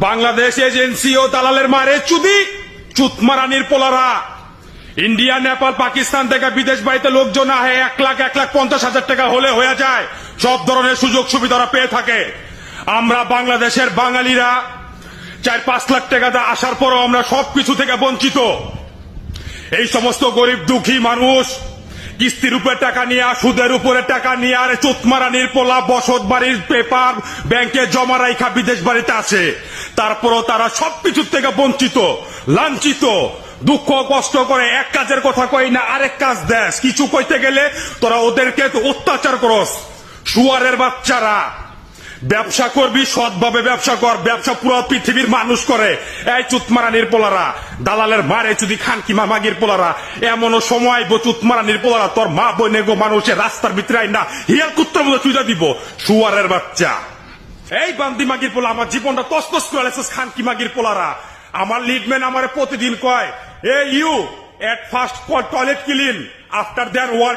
Bangladesh agency ও দালালের মারে চুদি চুতমারানির পোলারা India Nepal Pakistan থেকে বিদেশ বাড়িতে লোকজন আহে 1,50,000 টাকা হলে হয়ে যায়। সব ধরনের সুযোগ সুবিধা পেয়ে থাকে। আমরা বাংলাদেশের বাঙালিরা 4-5 লাখ টাকা আসার পরও আমরা সবকিছু থেকে বঞ্চিত। এই সমস্ত গরিব দুঃখী মানুষ কিস্তির উপরে টাকা নিয়ে সুদের উপরে টাকা নিয়ে আর চুতমারানির পোলা বসত বাড়ির পেপার ব্যাংকে জমা রাখা বিদেশ বাড়িতে আছে। তারপরও তারা সবকিছু থেকে বঞ্চিত, লাঞ্ছিত, দুঃখ কষ্ট করে এক কাজের কথা কই না আরেক কাজ দেশ। কিছু কইতে গেলে তোরা ওদেরকে অত্যাচার করস। শুয়ারের বাচ্চারা, ব্যবসা করবি সৎভাবে ব্যবসা কর, ব্যবসা পুরো পৃথিবীর মানুষ করে। এই চুতমারানির পোলারা, দালালের মারে যদি খানকি মামাগির পোলারা, এমনও সময় চুতমারানির পোলারা তোর মা বইনে গো মানুষের রাস্তার ভিতরে আইনা হিয়ার কুত্তর মতো চুইটা দিব। শুয়ারের বাচ্চা, এই বান্দি মাগির পোলা আমার জীবনটা তসতস করে লেছিস। খানকি মাগির পোলারা, আমার লিডম্যান আমার প্রতিদিন কয়, এ you at first toilet clean after their work